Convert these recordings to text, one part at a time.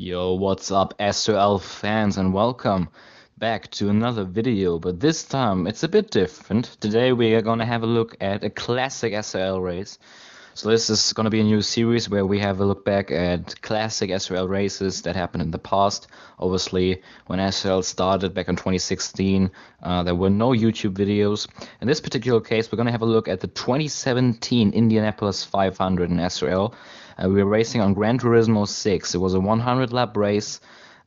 Yo, what's up, SRL fans, and welcome back to another video. But this time it's a bit different. Today we are gonna have a look at a classic SRL race. So this is gonna be a new series where we have a look back at classic SRL races that happened in the past. Obviously, when SRL started back in 2016, there were no YouTube videos. In this particular case, we're gonna have a look at the 2017 Indianapolis 500 in SRL. We were racing on Gran Turismo 6. It was a 100 lap race.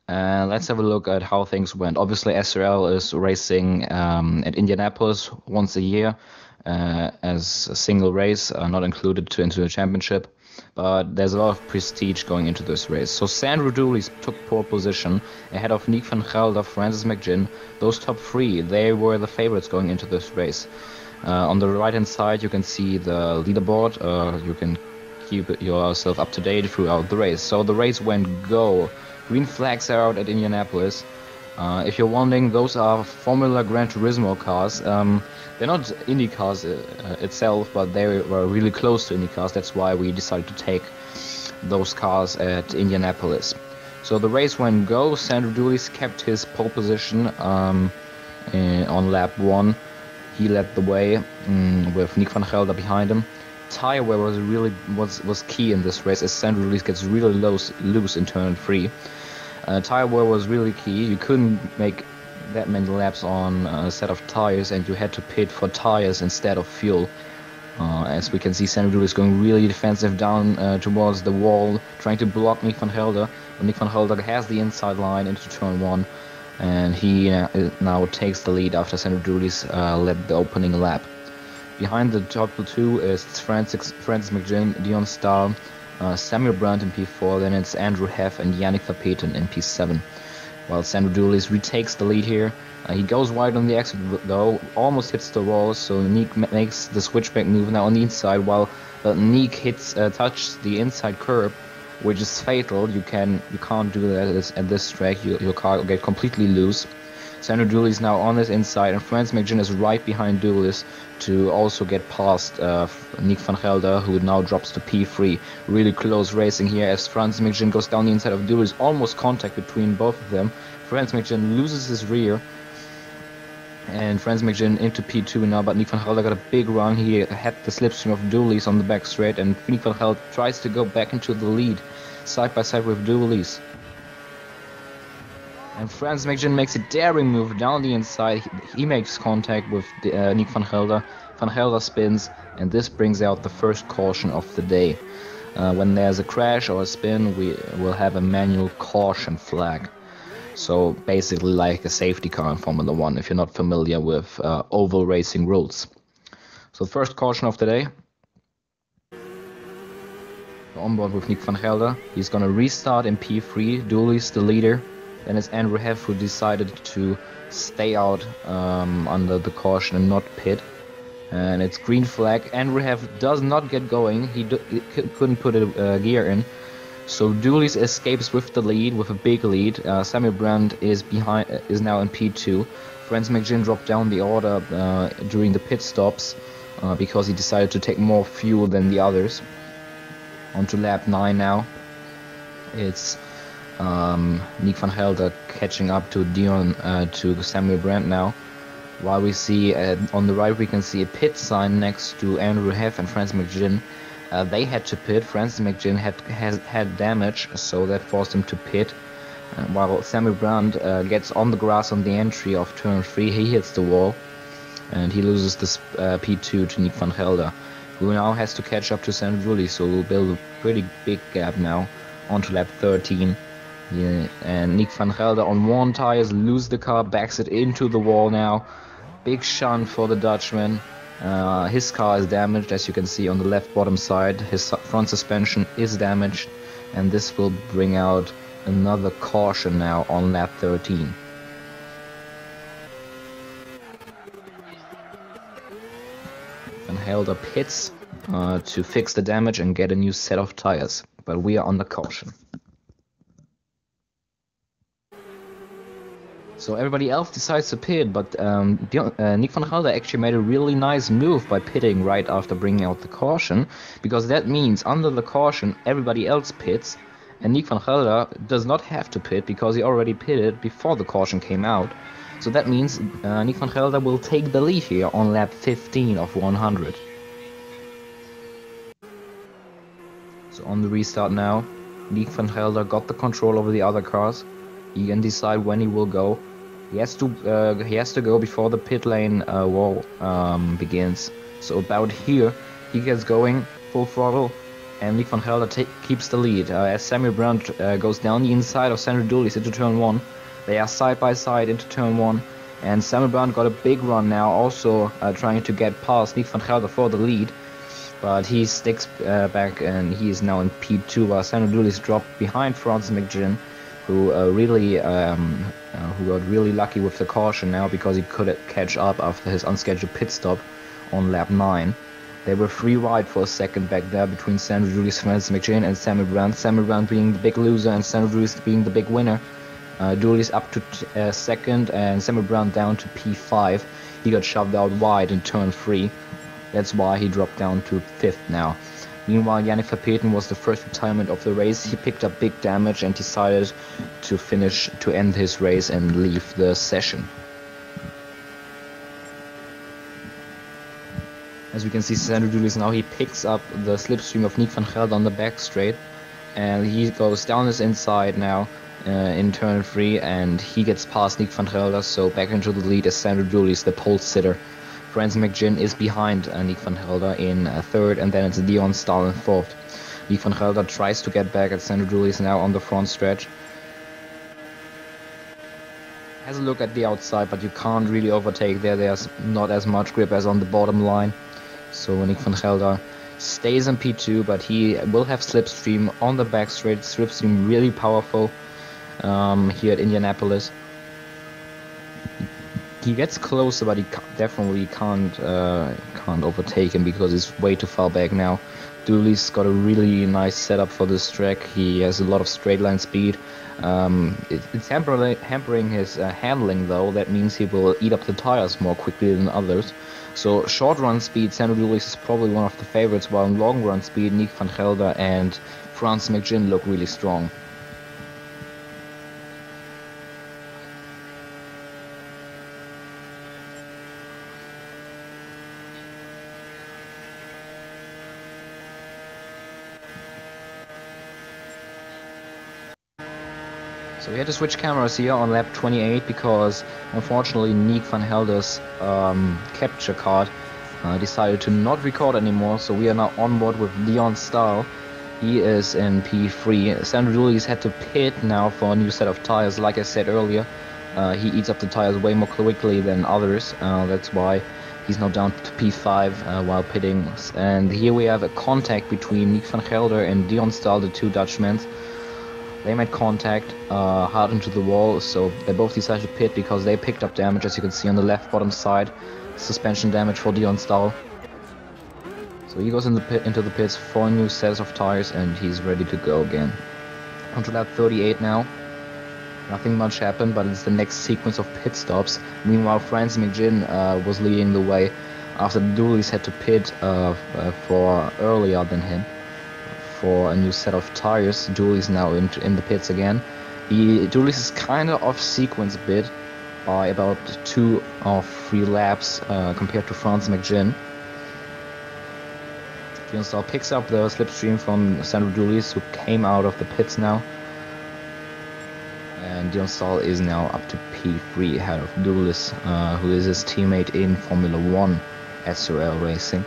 Let's have a look at how things went. Obviously, SRL is racing at Indianapolis once a year as a single race, not included into the championship. But there's a lot of prestige going into this race. So Sandro Doulis took pole position ahead of Nick van Gelder, Francis McGinn. Those top three, they were the favorites going into this race. On the right-hand side, you can see the leaderboard. You can keep yourself up to date throughout the race. So the race went go. Green flags are out at Indianapolis. If you're wondering, those are Formula Gran Turismo cars. They're not Indy cars itself, but they were really close to Indy cars. That's why we decided to take those cars at Indianapolis. So the race went go. Sandro Doulis kept his pole position on lap 1. He led the way with Nick van Gelder behind him. Tire wear was key in this race, as Sandro Doulis gets really loose in turn 3. Tire wear was really key. You couldn't make that many laps on a set of tires, and you had to pit for tires instead of fuel. As we can see, Sandro Doulis going really defensive down towards the wall, trying to block Nick van Gelder. Nick van Gelder has the inside line into turn 1, and he now takes the lead after Sandro Doulis led the opening lap. Behind the top two is Francis McGinn, Dion Starr, Samuel Brandt in P4, then it's Andrew Heff and Yannick Verpeten in P7. While Sandro Doulis retakes the lead here. He goes wide on the exit though, almost hits the wall, so Nick makes the switchback move now on the inside, while Nick touches the inside curb, which is fatal. You can't do that at this track. Your car will get completely loose. Sandro Doulis now on his inside, and Francis McGinn is right behind Doulis to also get past Nick van Gelder, who now drops to P3. Really close racing here as Francis McGinn goes down the inside of Doulis, almost contact between both of them. Francis McGinn loses his rear, and Francis McGinn into P2 now, but Nick van Gelder got a big run. He had the slipstream of Doulis on the back straight, and Nick van Gelder tries to go back into the lead, side by side with Doulis. And Francis McGinn makes a daring move down the inside. He makes contact with Nick van Gelder. Van Gelder spins, and this brings out the first caution of the day. When there's a crash or a spin, we will have a manual caution flag. So basically like a safety car in Formula 1, if you're not familiar with oval racing rules. So first caution of the day. On board with Nick van Gelder. He's gonna restart in P3. Doulis the leader. Then it's Andrew Heff who decided to stay out under the caution and not pit. And it's green flag. Andrew Heff does not get going. He couldn't put a gear in. So Doulis escapes with the lead, with a big lead. Samuel Brandt is now in P2. Francis McGinn dropped down the order during the pit stops because he decided to take more fuel than the others. On to lap 9 now. It's Nick van Gelder catching up to to Samuel Brandt now. While we see on the right, we can see a pit sign next to Andrew Heff and Francis McGinn. They had to pit. Francis McGinn had damage, so that forced him to pit. While Samuel Brandt gets on the grass on the entry of turn 3, he hits the wall, and he loses this P2 to Nick van Gelder, who now has to catch up to Sandro Doulis, so we'll build a pretty big gap now onto lap 13. Yeah, and Nick van Gelder on one tires loses the car, backs it into the wall now. Big shunt for the Dutchman. His car is damaged, as you can see on the left bottom side. His front suspension is damaged, and this will bring out another caution now on lap 13. Van Gelder pits to fix the damage and get a new set of tires, but we are on the caution. So everybody else decides to pit, but Nick van Gelder actually made a really nice move by pitting right after bringing out the caution, because that means under the caution everybody else pits, and Nick van Gelder does not have to pit because he already pitted before the caution came out. So that means Nick van Gelder will take the lead here on lap 15 of 100. So on the restart now, Nick van Gelder got the control over the other cars. He can decide when he will go. He has to go before the pit lane wall begins. So about here, he gets going full throttle, and Nick van Gelder keeps the lead. As Samuel Brown goes down the inside of Sandro Doulis into turn 1. They are side by side into turn 1, and Samuel Brown got a big run now, also trying to get past Nick van Gelder for the lead. But he sticks back, and he is now in P2 while Sandro Doulis dropped behind Francis McGinn, who got really lucky with the caution now because he could catch up after his unscheduled pit stop on lap 9. They were free wide for a second back there between Sandro Doulis, Francis McGinn, and Samuel Brown. Samuel Brown being the big loser and Sandro Doulis being the big winner. Doulis up to second and Samuel Brown down to P5. He got shoved out wide in turn 3. That's why he dropped down to 5th now. Meanwhile, Yannick Verpeten was the first retirement of the race. He picked up big damage and decided to end his race and leave the session. As we can see, Sandro Doulis now, he picks up the slipstream of Nick van Gelder on the back straight, and he goes down his inside now in turn 3, and he gets past Nick van Gelder, so back into the lead is Sandro Doulis, the pole sitter. Francis McGinn is behind Nick van Gelder in 3rd, and then it's Dion Stahl in 4th. Nick van Gelder tries to get back at Sandro Doulis now on the front stretch. Has a look at the outside, but you can't really overtake there. There's not as much grip as on the bottom line. So Nick van Gelder stays in P2, but he will have slipstream on the back straight. Slipstream really powerful here at Indianapolis. He gets closer, but he definitely can't overtake him because he's way too far back now. Doulis got a really nice setup for this track. He has a lot of straight line speed. It's hampering his handling though. That means he will eat up the tires more quickly than others. So short run speed, Sandro Doulis is probably one of the favorites, while in long run speed, Nick van Gelder and Francis McGinn look really strong. So we had to switch cameras here on lap 28 because unfortunately Nick van Gelder's capture card decided to not record anymore, so we are now on board with Dion Stahl. He is in P3. Sandro Doulis had to pit now for a new set of tires. Like I said earlier, he eats up the tires way more quickly than others. That's why he's now down to P5 while pitting. And here we have a contact between Nick van Gelder and Dion Stahl, the two Dutchmen. They made contact hard into the wall, so they both decided to pit because they picked up damage, as you can see on the left bottom side. Suspension damage for Dion Stahl. So he goes into the pits for new sets of tires and he's ready to go again. Onto lap 38 now. Nothing much happened, but it's the next sequence of pit stops. Meanwhile, Francis McGinn was leading the way after Doulis had to pit for earlier than him for a new set of tires. Doulis now in the pits again. Doulis is kind of off sequence a bit by about 2 or 3 laps compared to Francis McGinn. Dion Stahl picks up the slipstream from Sandro Doulis, who came out of the pits now. And Dion Stahl is now up to P3 ahead of Doulis, who is his teammate in Formula 1 SRL racing.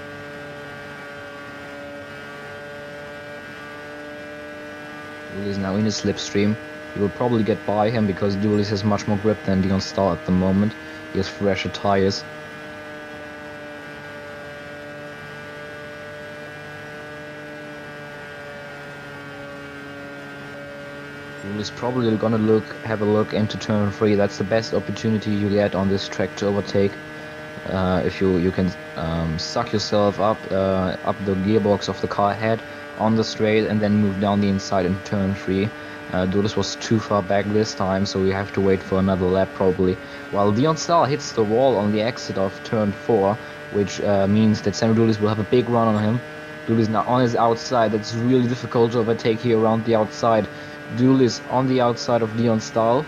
Doulis is now in his slipstream. He will probably get by him because Doulis has much more grip than Dion Stahl at the moment. He has fresher tires. Doulis probably gonna have a look into turn 3. That's the best opportunity you get on this track to overtake. If you can suck yourself up the gearbox of the car ahead on the straight and then move down the inside in turn 3. Doulis was too far back this time, so we have to wait for another lap probably. While Dion Stahl hits the wall on the exit of turn 4, which means that Sandro Doulis will have a big run on him. Doulis now on his outside. That's really difficult to overtake here around the outside. Doulis on the outside of Leon Stahl.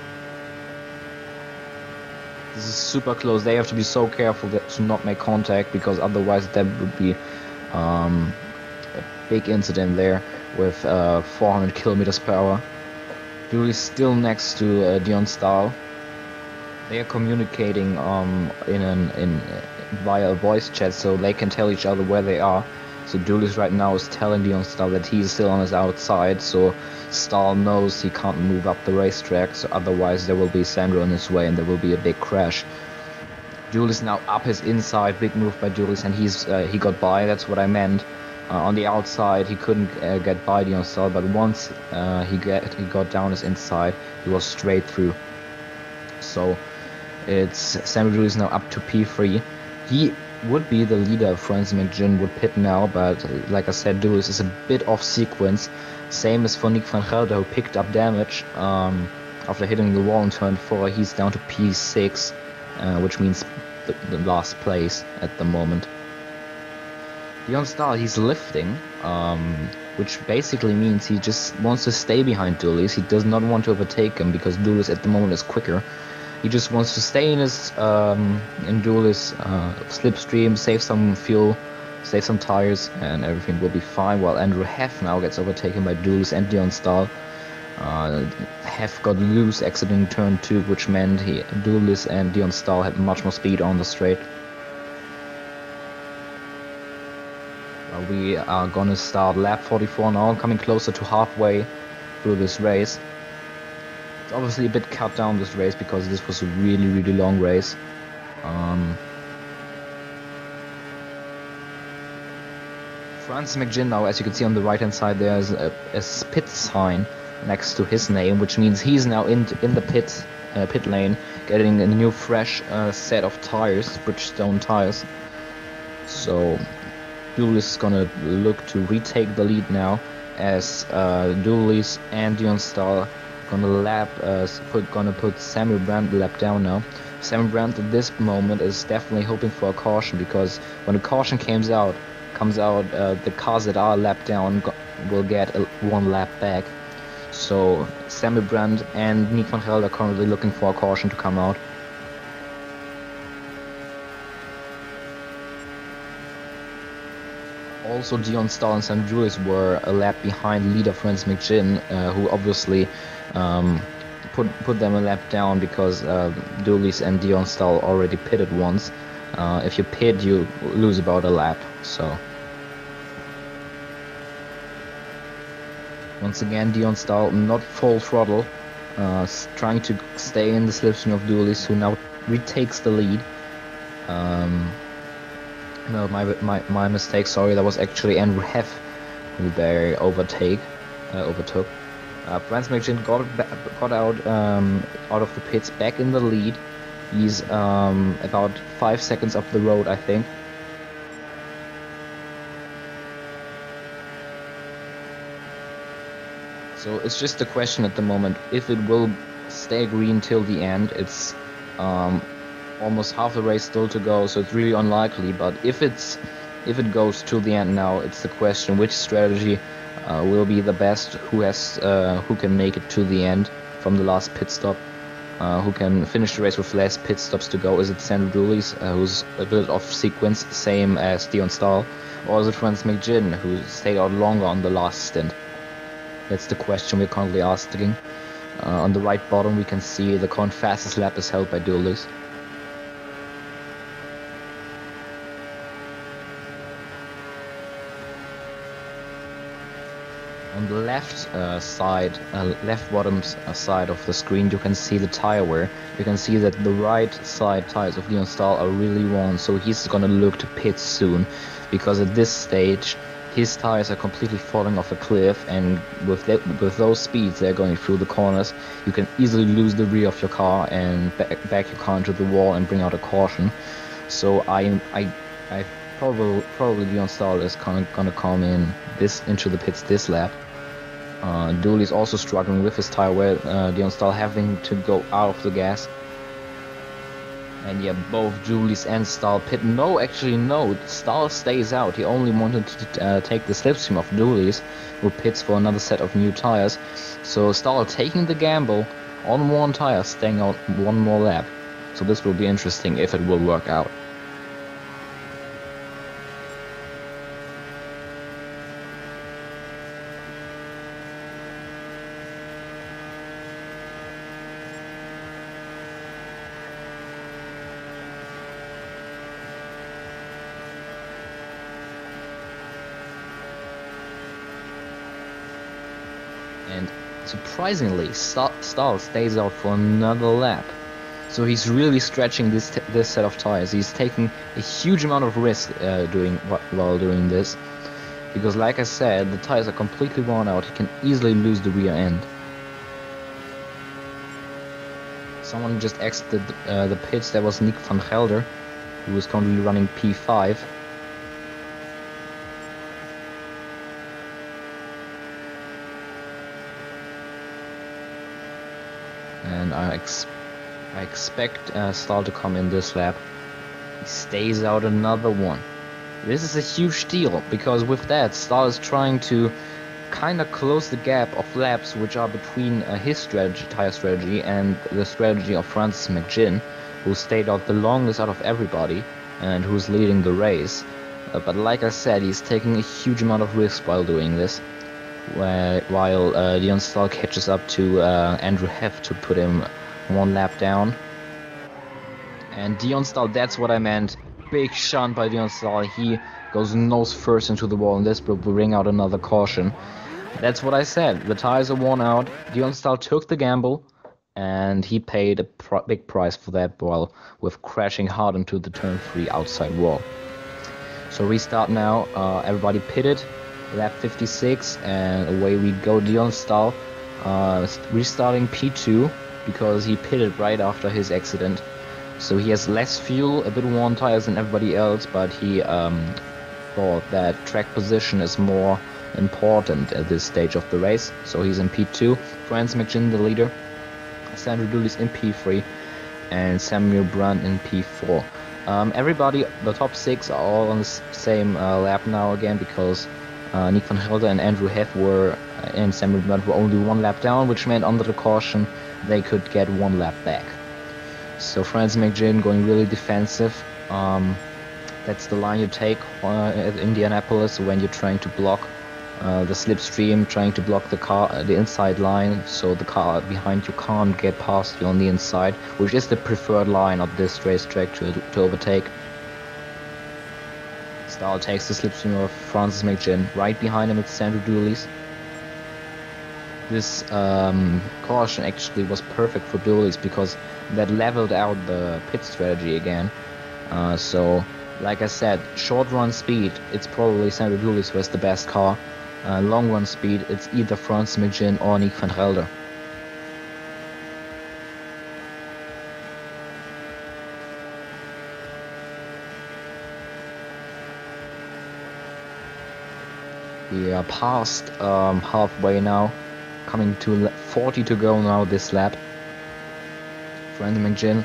This is super close. They have to be so careful to not make contact, because otherwise there would be a big incident there with 400 kilometers per hour. Doulis still next to Leon Stahl. They are communicating via a voice chat, so they can tell each other where they are. So Doulis right now is telling Leon Stahl that he's still on his outside, so Stahl knows he can't move up the racetrack, so otherwise there will be Sandro in his way and there will be a big crash. Doulis now up his inside, big move by Doulis, and he got by. That's what I meant. On the outside he couldn't get by Leon Stahl, but once he got down his inside, he was straight through. So it's Sandro Doulis now up to P3. He would be the leader if Francis McGinn would pit now, but like I said, Doulis is a bit off sequence. Same as for Nick van Gelder, who picked up damage after hitting the wall in turn 4. He's down to P6, which means the last place at the moment. Leon Stahl, he's lifting, which basically means he just wants to stay behind Doulis. He does not want to overtake him because Doulis at the moment is quicker. He just wants to stay in his Doulis slipstream, save some fuel, save some tires, and everything will be fine. While Andrew Heff now gets overtaken by Doulis and Leon Stahl. Heff got loose exiting turn 2, which meant Doulis and Leon Stahl had much more speed on the straight. We are gonna start lap 44 now, coming closer to halfway through this race. It's obviously a bit cut down this race because this was a really long race. Francis McGinn now, as you can see on the right hand side, there's a pit sign next to his name, which means he's now in the pit lane, getting a new fresh set of tires, Bridgestone tires. So Doulis is gonna look to retake the lead now, as Doulis and Leon Stahl gonna put Samuel Brandt lap down now. Samuel Brandt at this moment is definitely hoping for a caution, because when a caution comes out, the cars that are lap down will get one lap back. So Samuel Brandt and Nick van Gelder are currently looking for a caution to come out. Also, Leon Stahl and Sandro Doulis were a lap behind leader Francis McGinn, who obviously put them a lap down because Doulis and Leon Stahl already pitted once. If you pit, you lose about a lap. So once again, Leon Stahl not full throttle, trying to stay in the slipstream of Doulis, who now retakes the lead. No, my mistake. Sorry, that was actually Andrew Heff who they overtook. Francis McGinn got out of the pits, back in the lead. He's about 5 seconds up the road, I think. So it's just a question at the moment if it will stay green till the end. It's almost half the race still to go, so it's really unlikely. But if it goes till the end now, it's the question which strategy will be the best. Who can make it to the end from the last pit stop? Who can finish the race with less pit stops to go? Is it Sandro Doulis, who's a bit off sequence, same as Leon Stahl, or is it Francis McGinn, who stayed out longer on the last stint? That's the question we're currently asking. On the right bottom we can see the current fastest lap is held by Doulis. On the left left bottom side of the screen, you can see the tire wear. You can see that the right side tires of Leon Stahl are really worn, so he's gonna look to pit soon, because at this stage his tires are completely falling off a cliff, and with those speeds they're going through the corners, you can easily lose the rear of your car and back your car into the wall and bring out a caution. So I probably Leon Stahl is gonna come into the pits this lap. Doulis also struggling with his tire wear. Leon Stahl having to go out of the gas. And yeah, both Doulis and Stahl pit. No, actually no, Stahl stays out. He only wanted to take the slipstream of Doulis, who pits for another set of new tires. So Stahl taking the gamble on one tire, staying out one more lap. So this will be interesting if it will work out. And surprisingly, Stahl stays out for another lap. So he's really stretching this set of tires. He's taking a huge amount of risk while doing this. Because like I said, the tires are completely worn out. He can easily lose the rear end. Someone just exited the pits. That was Nick van Gelder, who is currently running P5. And I expect Stahl to come in this lap. He stays out another one. This is a huge deal, because with that, Stahl is trying to kind of close the gap of laps which are between his tire strategy and the strategy of Francis McGinn, who stayed out the longest out of everybody and who's leading the race. But like I said, he's taking a huge amount of risk while doing this. While Dion Stahl catches up to Andrew Heft to put him one lap down. And Dion Stahl, that's what I meant. Big shunt by Dion Stahl. He goes nose first into the wall, and this will bring out another caution. That's what I said. The tires are worn out. Dion Stahl took the gamble, and he paid a big price for that while with crashing hard into the turn 3 outside wall. So restart now. Everybody pitted. Lap 56, and away we go. Dion Stahl restarting P2 because he pitted right after his accident. So he has less fuel, a bit worn tires than everybody else, but he thought that track position is more important at this stage of the race. So he's in P2. Francis McGinn, the leader. Sandro Doulis in P3, and Samuel Brun in P4. Everybody, the top 6 are all on the same lap now again, because Nick van Gelder and Andrew Heft and Samuel Brun were only one lap down, which meant under the caution they could get one lap back. So Francis McGinn going really defensive. That's the line you take at Indianapolis when you're trying to block the slipstream, trying to block the inside line, so the car behind you can't get past you on the inside, which is the preferred line of this racetrack to overtake. Stahl takes the slipstream of Francis McGinn. Right behind him it's Sandro Doulis. This caution actually was perfect for Doulis because that leveled out the pit strategy again. So, like I said, short run speed, it's probably Sandro Doulis who has the best car. Long run speed, it's either Francis McGinn or Nick van Gelder. We are past halfway now, coming to 40 to go now this lap. Francis McGinn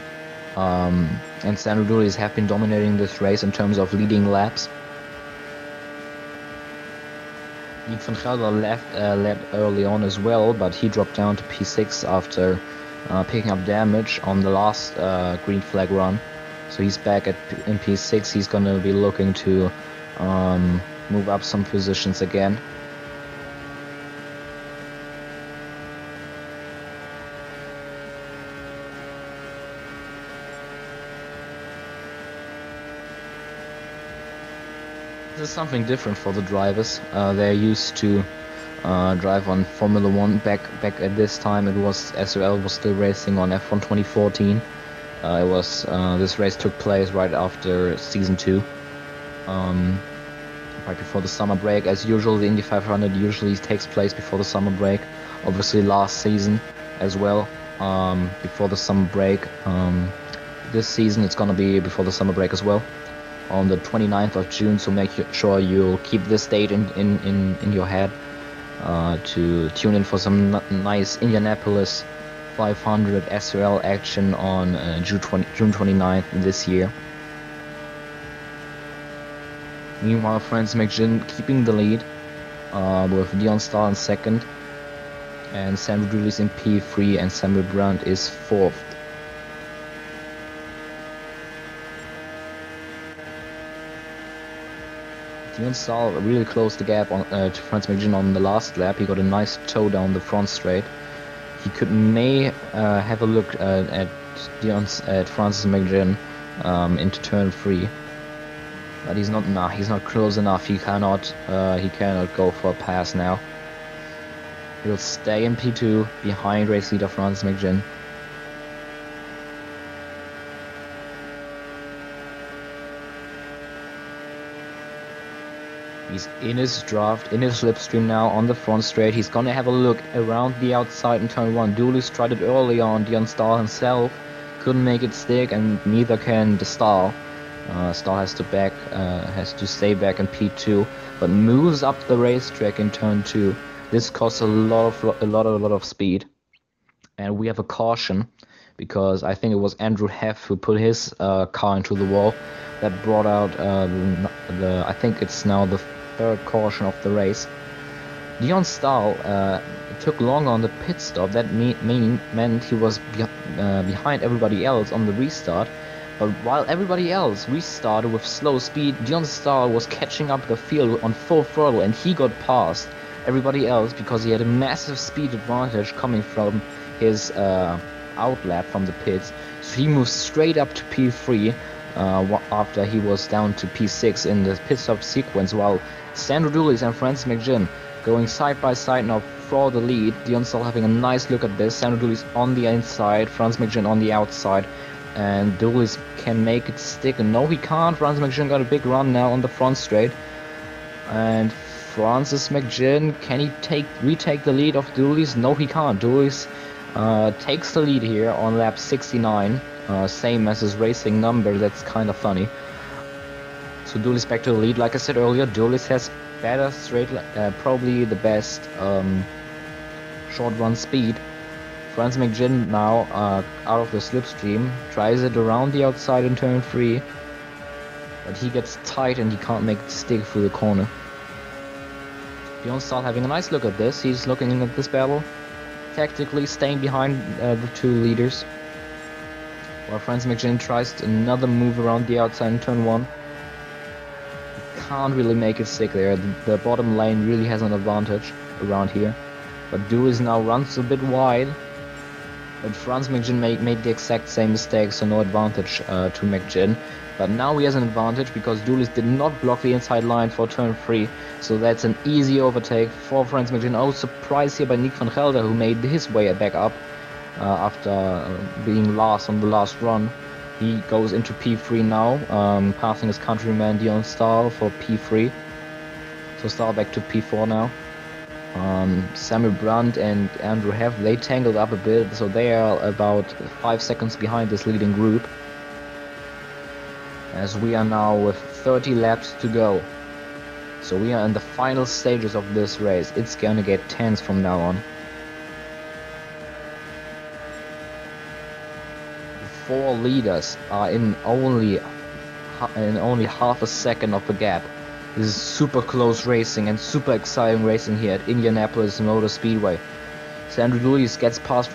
and Sandro Doulis have been dominating this race in terms of leading laps. Nick van Gelder led early on as well, but he dropped down to P6 after picking up damage on the last green flag run. So he's back in P6. He's gonna be looking to move up some positions again. This is something different for the drivers. They're used to drive on Formula 1. Back at this time, it was SRL was still racing on F1 2014. This race took place right after season 2, right before the summer break. As usual, the Indy 500 usually takes place before the summer break. Obviously, last season as well, before the summer break. This season, it's gonna be before the summer break as well, on the 29th of June, so make sure you'll keep this date in your head to tune in for some nice Indianapolis 500 SRL action on June 29th this year. Meanwhile, Franz McGinn keeping the lead with Dion Stahl in second, and Sandro Doulis in P3, and Samuel Brandt is fourth. Dion Stahl really closed the gap on, to Franz McGinn on the last lap. He got a nice toe down the front straight. He may have a look at Francis McGinn into turn 3, but he's not close enough. He cannot go for a pass now. He'll stay in P2 behind race leader Francis McGinn. He's in his draft, in his slipstream now on the front straight. He's gonna have a look around the outside in turn 1. Doulis tried it early on. Dion Stahl himself couldn't make it stick, and neither can the Stahl. Stahl has to stay back in P2, but moves up the racetrack in turn 2. This costs a lot of speed, and we have a caution because I think it was Andrew Heff who put his car into the wall. That brought out I think it's now the third caution of the race. Dion Stahl took long on the pit stop. That meant he was behind everybody else on the restart. But while everybody else restarted with slow speed, Dion Stahl was catching up the field on full throttle, and he got past everybody else because he had a massive speed advantage coming from his outlap from the pits. So he moved straight up to P3 after he was down to P6 in the pit stop sequence, while Sandro Doulis and Francis McGinn going side by side now for the lead. Dion Stahl having a nice look at this. Sandro Doulis on the inside, Francis McGinn on the outside, and Doulis can make it stick. And no, he can't. Francis McGinn got a big run now on the front straight, and Francis McGinn, can he retake the lead of Doulis? No, he can't. Doulis takes the lead here on lap 69, same as his racing number. That's kind of funny. So Doulis back to the lead. Like I said earlier, Doulis has better straight, probably the best short run speed. Francis McGinn now out of the slipstream, tries it around the outside in turn 3, but he gets tight and he can't make it stick through the corner. Dion Stahl having a nice look at this. He's looking at this battle, tactically staying behind the two leaders, while Francis McGinn tries another move around the outside in turn 1. Can't really make it stick there. The bottom lane really has an advantage around here, but Doulis now runs a bit wide, but Francis McGinn made the exact same mistake, so no advantage to McGinn. But now he has an advantage because Doulis did not block the inside line for turn 3, so that's an easy overtake for Francis McGinn. Oh, surprise here by Nick van Gelder, who made his way back up after being last on the last run. He goes into P3 now, passing his countryman Dion Stahl for P3. So Stahl back to P4 now. Samuel Brandt and Andrew Heff, they tangled up a bit, so they are about 5 seconds behind this leading group, as we are now with 30 laps to go. So we are in the final stages of this race. It's gonna get tense from now on. The 4 leaders are in only half a second of the gap. This is super close racing and super exciting racing here at Indianapolis Motor Speedway. Sandro Doulis gets past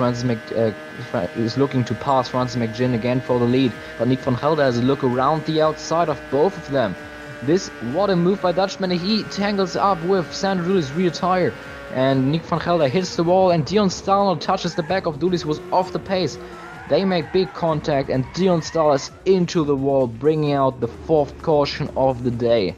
is looking to pass Francis McGinn again for the lead, but Nick van Gelder has a look around the outside of both of them. What a move by Dutchman. He tangles up with Sandro Doulis' rear tire, and Nick van Gelder hits the wall, and Dion Stahl touches the back of Doulis, was off the pace. They make big contact, and Dion Stahl is into the wall, bringing out the 4th caution of the day.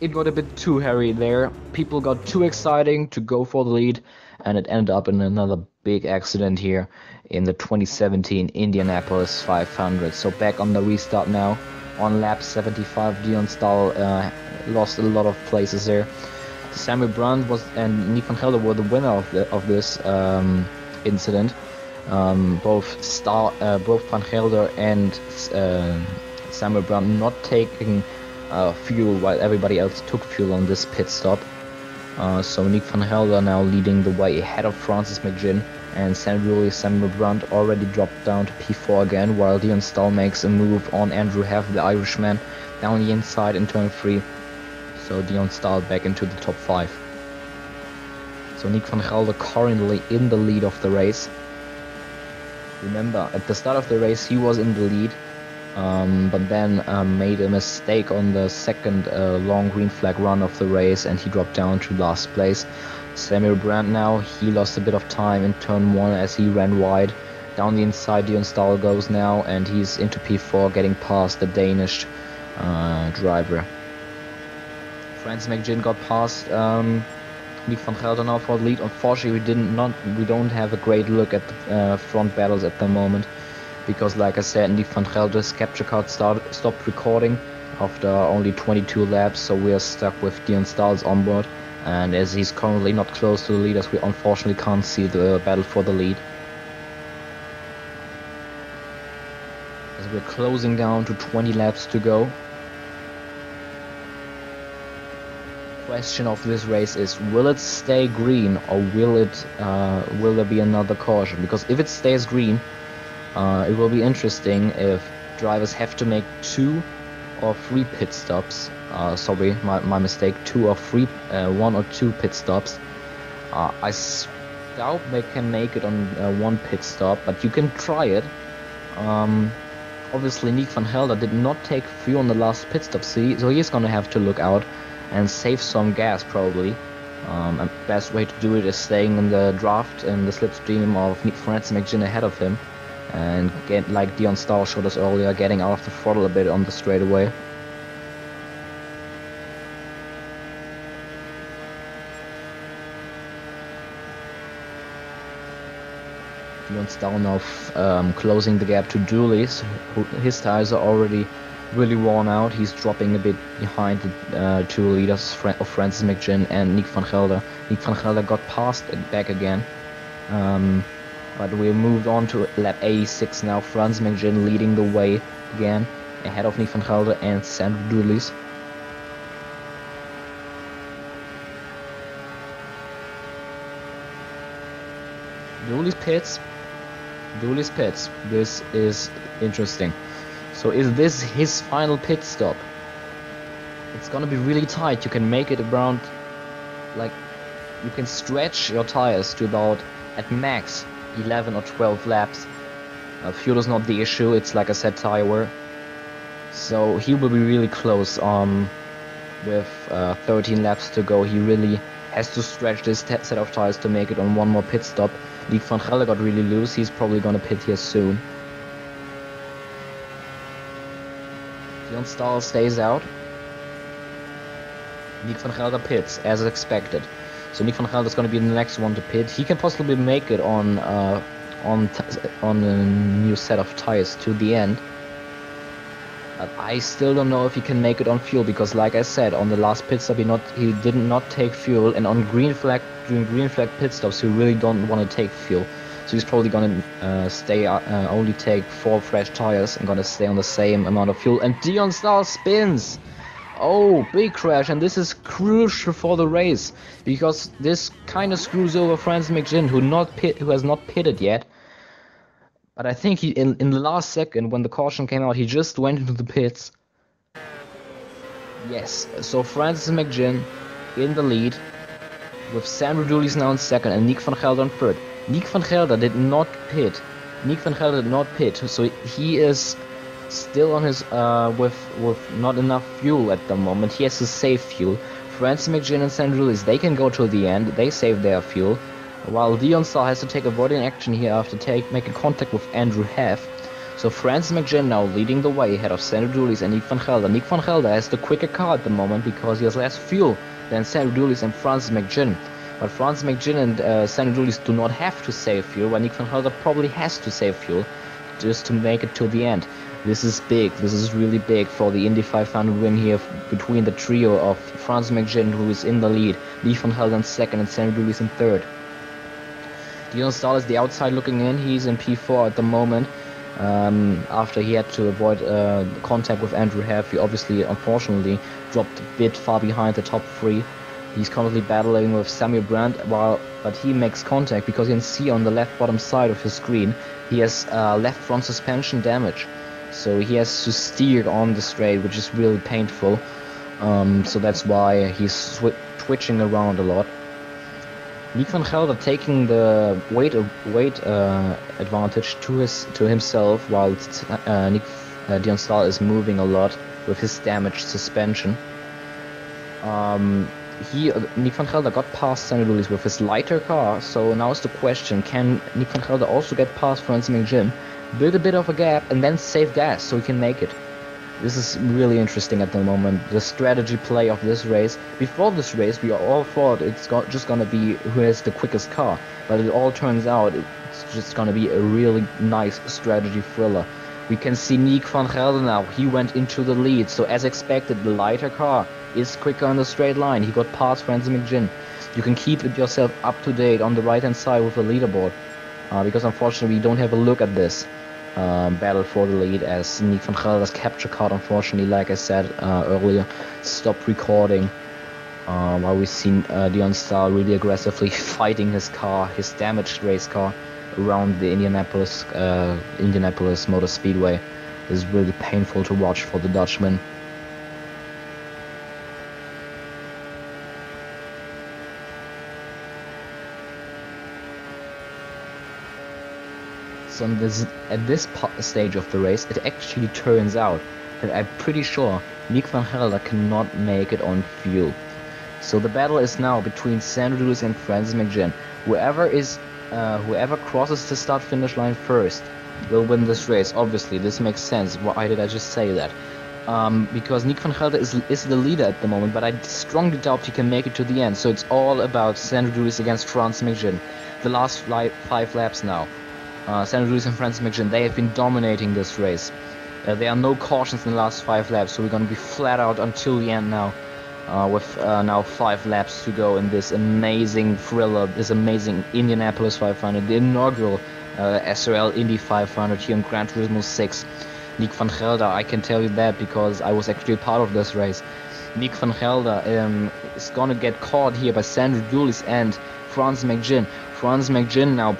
It got a bit too hairy there. People got too exciting to go for the lead, and it ended up in another big accident here in the 2017 Indianapolis 500. So back on the restart now. On lap 75, Dion Stahl lost a lot of places there. Samuel Brandt and Nick van Gelder were the winner of this incident. Both Van Gelder and Samuel Brandt not taking fuel while everybody else took fuel on this pit stop. So Nick van Gelder now leading the way ahead of Francis McGinn, and Sandro Doulis, Samuel Brandt already dropped down to P4 again, while Dion Stahl makes a move on Andrew Heff, the Irishman, down the inside in turn 3. So Dion Stahl back into the top 5. So Nick van Gelder currently in the lead of the race. Remember, at the start of the race he was in the lead, but then made a mistake on the second long green flag run of the race, and he dropped down to last place. Samuel Brandt now, he lost a bit of time in turn 1 as he ran wide. Down the inside Dion Stahl goes now, and he's into P4, getting past the Danish driver. Francis McGinn got past Nick van Gelder now for the lead. Unfortunately, we don't have a great look at the front battles at the moment, because like I said, Nick van Gelder's capture card stopped recording after only 22 laps, so we are stuck with Dion Stahl's onboard, and as he's currently not close to the leaders, we unfortunately can't see the battle for the lead. As we're closing down to 20 laps to go. Question of this race is, will it stay green, or will there be another caution? Because if it stays green, it will be interesting if drivers have to make 2 or 3 pit stops. Sorry, my mistake. 2 or 3, 1 or 2 pit stops. I doubt they can make it on 1 pit stop, but you can try it. Obviously, Nick van Gelder did not take fuel on the last pit stop, so he's gonna have to look out and save some gas probably. And best way to do it is staying in the draft and the slipstream of Francis McGinn ahead of him, and get, like Dion Stahl showed us earlier, getting out of the throttle a bit on the straightaway. Dion Stahl now closing the gap to Doulis. His tires are already really worn out. He's dropping a bit behind the 2 leaders of Francis McGinn and Nick van Gelder. Nick van Gelder got past back again, but we moved on to lap 86 now. Francis McGinn leading the way again ahead of Nick van Gelder and Sandro Doulis. Doulis pits. This is interesting. So is this his final pit stop? It's gonna be really tight. You can make it around, like, you can stretch your tires to about, at max, 11 or 12 laps. Fuel is not the issue, it's like I said, tire wear. So he will be really close with 13 laps to go. He really has to stretch this set of tires to make it on 1 more pit stop. Nick van Gelder got really loose. He's probably gonna pit here soon. Dion Stahl stays out. Nick van Gelder pits as expected. So Nick van Gelder is going to be the next one to pit. He can possibly make it on a new set of tires to the end. But I still don't know if he can make it on fuel, because like I said, on the last pit stop he did not take fuel, and on during green flag pit stops you really don't want to take fuel. So he's probably gonna only take 4 fresh tires and gonna stay on the same amount of fuel. And Dion Stahl spins! Oh, big crash, and this is crucial for the race, because this kind of screws over Francis McGinn, who has not pitted yet. But I think he, in the last second, when the caution came out, he just went into the pits. Yes, so Francis McGinn in the lead, with Sandro Doulis now in second and Nick van Gelder in third. Nick van Gelder did not pit. So he is still on his with not enough fuel at the moment. He has to save fuel. Francis McGinn and Sandro Doulis, they can go to the end. They save their fuel, while Dion Stahl has to take avoiding action here after making contact with Andrew Heff. So Francis McGinn now leading the way ahead of Sandro Doulis and Nick van Gelder. Nick van Gelder has the quicker car at the moment because he has less fuel than Sandro Doulis and Francis McGinn. But Francis McGinn and Sandro Doulis do not have to save fuel, while Nick van Gelder probably has to save fuel just to make it to the end. This is big. This is really big for the Indy 500 win here between the trio of Francis McGinn, who is in the lead, Nick van Gelder in second and Sandro Doulis in third. Dion Stahl is the outside looking in. He's in P4 at the moment. After he had to avoid contact with Andrew Heff, he obviously, unfortunately, dropped a bit far behind the top 3. He's currently battling with Samuel Brandt, but he makes contact because you can see on the left bottom side of his screen he has left front suspension damage. So he has to steer on the straight, which is really painful. So that's why he's twitching around a lot. Nick van Gelder taking the weight advantage to himself, while Dion Stahl is moving a lot with his damaged suspension. Nick van Gelder got past Sandro Doulis with his lighter car, so now is the question, can Nick van Gelder also get past Francis McGinn, build a bit of a gap, and then save gas so he can make it? This is really interesting at the moment, the strategy play of this race. Before this race, we all thought it's just gonna be who has the quickest car, but it all turns out it's just gonna be a really nice strategy thriller. We can see Nick van Gelder now, he went into the lead, so as expected, the lighter car is quicker on the straight line. He got past Francis McGinn. You can keep it yourself up to date on the right hand side with the leaderboard, because unfortunately we don't have a look at this battle for the lead, as Nick van Gelder's capture card, unfortunately, like I said earlier, stopped recording, while we've seen Dion Stahl really aggressively fighting his car, his damaged race car, around the Indianapolis Motor Speedway. This is really painful to watch for the Dutchman. So at this stage of the race, it actually turns out that I'm pretty sure Nick van Gelder cannot make it on fuel. So the battle is now between Sandro Doulis and Francis McGinn. Whoever crosses the start-finish line first will win this race. Obviously, this makes sense. Why did I just say that? Because Nick van Gelder is the leader at the moment, but I strongly doubt he can make it to the end. So it's all about Sandro Doulis against Francis McGinn. The last 5 laps now. Sandro Doulis and Francis McGinn, they have been dominating this race. There are no cautions in the last 5 laps, so we're going to be flat out until the end now, with now 5 laps to go in this amazing thriller, this amazing Indianapolis 500, the inaugural SRL Indy 500 here in Gran Turismo 6. Nick van Gelder, I can tell you that because I was actually part of this race. Nick van Gelder is going to get caught here by Sandro Doulis and Francis McGinn. Francis McGinn now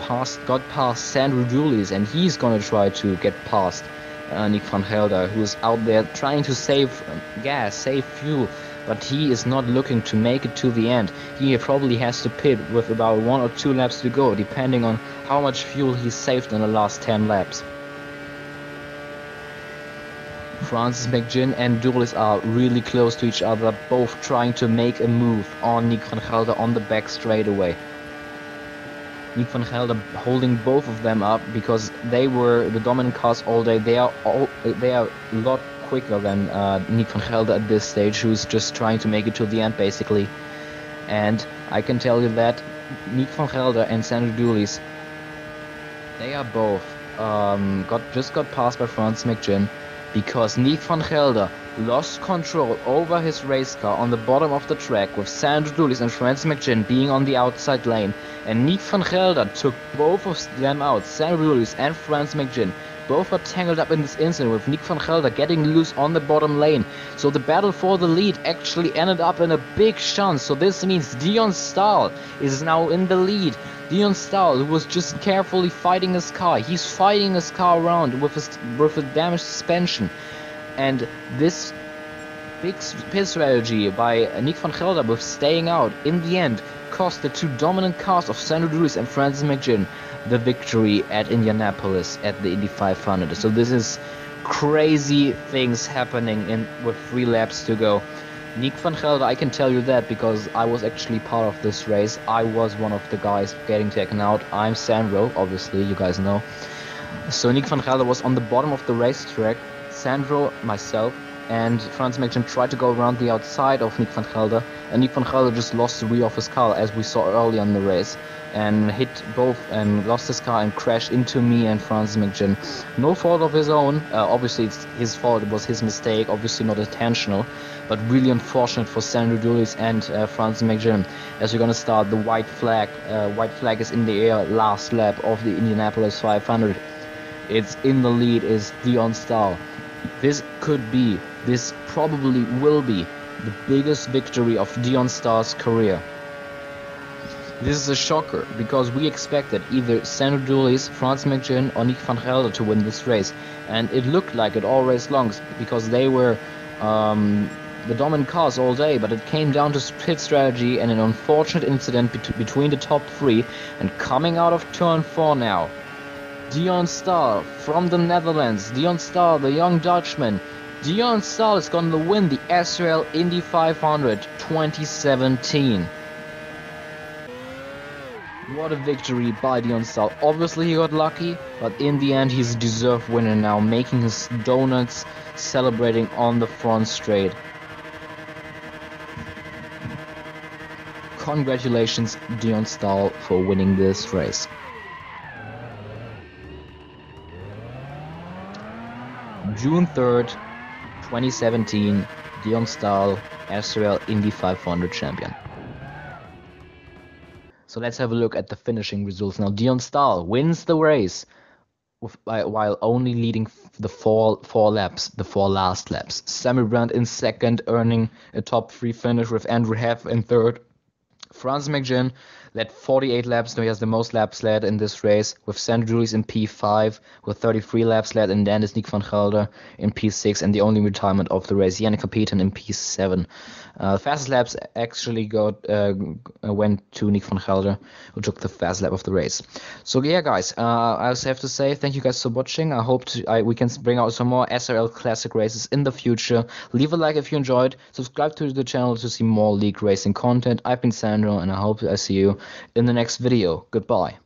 got past Sandro Doulis, and he's gonna try to get past Nick van Gelder, who's out there trying to save gas, save fuel, but he is not looking to make it to the end. He probably has to pit with about 1 or 2 laps to go, depending on how much fuel he saved in the last 10 laps. Francis McGinn and Doulis are really close to each other, both trying to make a move on Nick van Gelder on the back straightaway. Nick van Gelder holding both of them up because they were the dominant cars all day. They are a lot quicker than Nick van Gelder at this stage, who's just trying to make it to the end basically. And I can tell you that Nick van Gelder and Sandro Doulis, they are both just got passed by Francis McGinn, because Nick van Gelder lost control over his race car on the bottom of the track, with Sandro Doulis and Francis McGinn being on the outside lane, and Nick van Gelder took both of them out. Sandro Doulis and Francis McGinn both got tangled up in this incident, with Nick van Gelder getting loose on the bottom lane. So the battle for the lead actually ended up in a big shunt. So this means Dion Stahl is now in the lead. Dion Stahl, who was just carefully fighting his car, he's fighting his car around with a damaged suspension. And this big pit strategy by Nick van Gelder with staying out, in the end, cost the 2 dominant cars of Sandro Doulis and Francis McGinn the victory at Indianapolis at the Indy 500. So this is crazy things happening with 3 laps to go. Nick van Gelder, I can tell you that because I was actually part of this race. I was one of the guys getting taken out. I'm Sandro, obviously, you guys know. So Nick van Gelder was on the bottom of the racetrack. Sandro, myself, and Francis McGinn tried to go around the outside of Nick van Gelder, and Nick van Gelder just lost the rear of his car, as we saw early on in the race, and hit both and lost his car and crashed into me and Francis McGinn. No fault of his own. Obviously it's his fault, it was his mistake, obviously not intentional, but really unfortunate for Sandro Doulis and Francis McGinn. As we're gonna start, the white flag is in the air, last lap of the Indianapolis 500. It's in the lead is Dion Stahl. This probably will be the biggest victory of Dion Star's career. This is a shocker, because we expected either Sandro Doulis, Franz McGinn or Nick van Gelder to win this race, and it looked like it all race long, because they were the dominant cars all day, but it came down to pit strategy and an unfortunate incident between the top three. And coming out of turn 4 now, Dion Star from the Netherlands, Dion Star, the young Dutchman. Dion Star is going to win the SRL Indy 500 2017. What a victory by Dion Star. Obviously he got lucky, but in the end he's a deserved winner now, making his donuts, celebrating on the front straight. Congratulations, Dion Star, for winning this race. June 3rd, 2017, Dion Star, SRL Indy 500 champion. So let's have a look at the finishing results now. Dion Star wins the race while only leading the four last laps. Sammy Brandt in second, earning a top 3 finish, with Andrew Heff in third. Franz McGinn led 48 laps, so he has the most laps led in this race, with Sandro Doulis in P5 with 33 laps led, and then is Nick van Gelder in P6, and the only retirement of the race, Yannick Kapiten in P7. Fastest laps actually went to Nick van Gelder, who took the fast lap of the race. So yeah, guys, I also have to say thank you guys for watching. I hope we can bring out some more SRL classic races in the future. Leave a like if you enjoyed. Subscribe to the channel to see more league racing content. I've been Sandro, and I hope I see you in the next video. Goodbye.